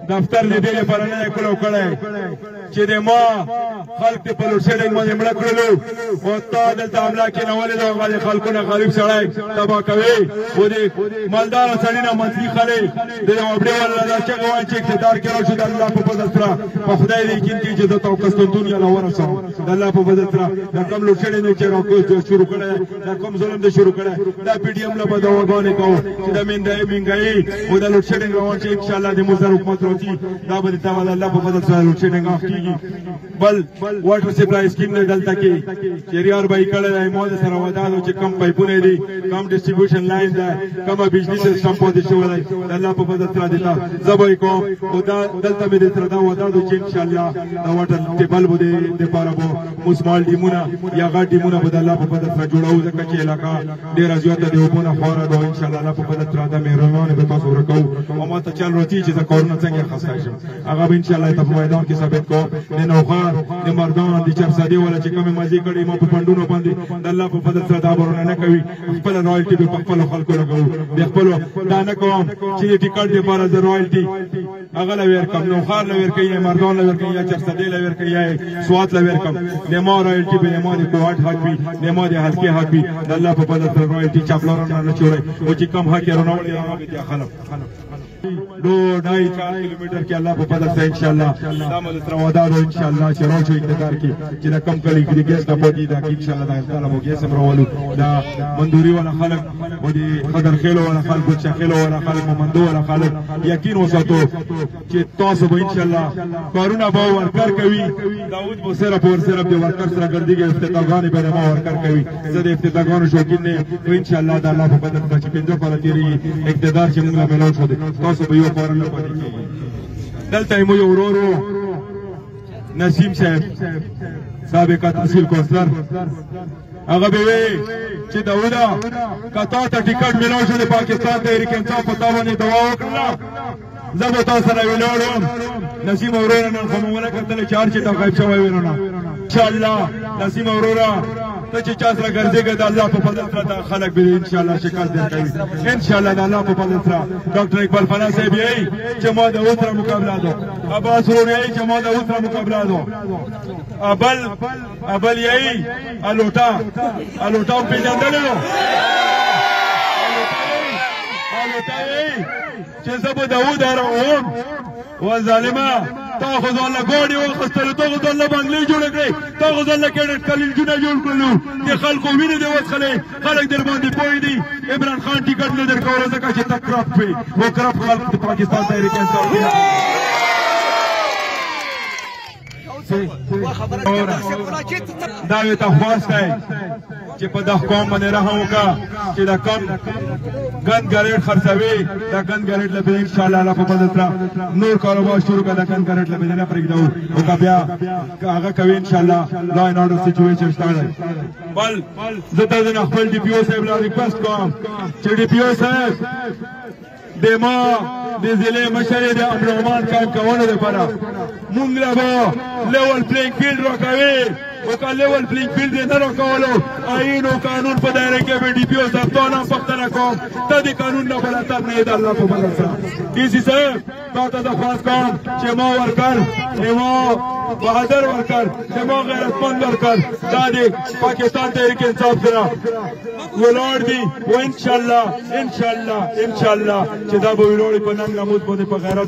دفتر دې لپاره نه کولو کړی چې د ما خلک په لوډ شیډینګ باندې مړه کړلو او تا دلته حمله کینولې ده هغه خلکونه غریب سړی تباه کوي او د مالدار سړي نه منځلي خلک د وبړې ولا دا چې غواړي چې اقتدار کې راشي د الله په فضل سره په خدای دې کې چې عزت او قسطنطنیه له ورسو د الله په فضل سره دا کوم لوډ شیډینګ چې راکو شروع کړی دا کوم ظلم دې شروع کړی دا پی ډی ایم له بده وګانې کوو چې د مهنګایي او د لوډ شیډینګ روان چې ان شاء الله د موزر حکومت دا به تعالی الله په فضل سره لوټ شیډینګ کیږي بل واټر سپلای سکیم نه دلته کې چریار بای کړه د مو سره ودانو چې کم پایپونه دي کم ډیسټریبیوشن لاین ده کم بجلی سیستم پوه شو دی الله په فضل سره دیتا زبای کوم او دا دلته مې سره دا ودانو چې ان شاء الله دا واټر ټیبل بده د پاره بو مسمال ډیمونه یا غټ ډیمونه بده الله په فضل سره جوړو ځکه چې علاقہ ډیر زیاته دی وبونه خورا ده ان شاء الله الله په فضل سره دا مهربانه به تاسو ورکو او ما ته چل روتی چې دا کورونه څنګه هغه ان شاء الله ته په میدان کې ثابت کو د نوخار د مردان د چرسادي ولا چې کومه مزي کړي ما په پندونو باندې د الله په فضل سره دا برونه نه کوي خپل رائلټي په خپل خلکو لګو د خپل دا نه کوم چې ټیکټ لپاره د رائلټي هغه لور کم نوخار لور کوي مردان لور کوي یا چرسادي لور کوي یا سوات لور کم د ما رائلټي به ما د کوټ حق وي د ما د حلقي حق وي د الله په فضل سره رائلټي چاپلورونه نه چوري او چې کم حق رونه ولې هغه بیا خلک 2.5-4 کیلومتر کې الله په فضل سره ان شاء الله دا مل تر ودانو ان شاء الله چې راځو اقتدار کې چې دا کم کلی کې ګیس د پوتې دا کې ان شاء الله دا تعالی مو ګیس امرولو دا مندوري ولا خلک او دي قدر خېلو ولا خلک چې خېلو ولا خلک مندو ولا خلک یقین وساتو چې تاسو به ان شاء الله کارونه به ورکر کوي داوود بو سره په سره د ورکر سره ګرځيږي افتتاحګانې به ما ورکر کوي زه د افتتاحګانو شوقین نه ان شاء الله دا الله په فضل سره چې پنځه کال تیری اقتدار چې موږ ملو شو تاسو به یو کار نه پاتې کیږي دلته مو یو ورورو نسیم صاحب سابق تحصیل کونسلر هغه به وی چې داودا کتا ته ټیکټ ملو شو د پاکستان تحریک انصاف په تاونه دوا وکړه زه به تاسو سره ولاړم نسیم اورونه نن خو موږ نه کتل چار چې تا غیب شوی ورونه ان شاء الله نسیم اورونه ته چې چا سره ګرځېږي د الله په فضل سره خلک به ان شاء الله شکایت درکوي ان شاء الله د الله په فضل سره ډاکټر اقبال فنا صاحب یې چې ما د اوتره مقابله دو عباس ورونه یې چې ما د اوتره مقابله دو ابل یې الوټا په جندلو الوټا یې چې زبو داوود راوم و ظالما تا خو ځان له ګوډي وخستلو تا خو ځان له بنګلې جوړ کړې تا خو ځان له کېډټ کالجونه جوړ کړلو د خلکو وینې دې وڅښلې خلک در باندې پوه دي عمران خان ټیکټ نه درکولی ځکه چې ته کرپ وې و کرپ خلک د پاکستان تحریک انصاف دا یو ته خواست دی چې په دغه قوم باندې رحم وکړه چې دا کم ګند ګریډ خرڅوي دا ګند ګریډ له ان شاء الله په فضل سره نور کاروبار شروع کړه دا ګند ګریډ له نه پرېږدو او بیا هغه کوي ان شاء الله لا ان اورډر سچويشن سٹارټ بل زه تاسو خپل ډي پی او صاحب لا ریکوست کوم چې ډي پی او صاحب دما د ضلع مشرې د امرمان قائم کولو لپاره مونږ له لیول پلینګ فیلډ راکوي او که لیول پلینګ فیلډ یې نه راکولو آئین او قانون په دایره کې به ډي پي او صاحب تا نه پوښتنه کوم ته د قانون نه بلتر نه یې د الله په فضل سره ډي سي صاحب تا ته درخواست کوم چې ما ورکر ما بهادر ورکر چې ما غیرتمند ورکر دا د پاکستان تحریک انصاف سره ولاړ دي و ان شاء الله چې دا به ولاړ په ننګ ناموس باندې په غیرت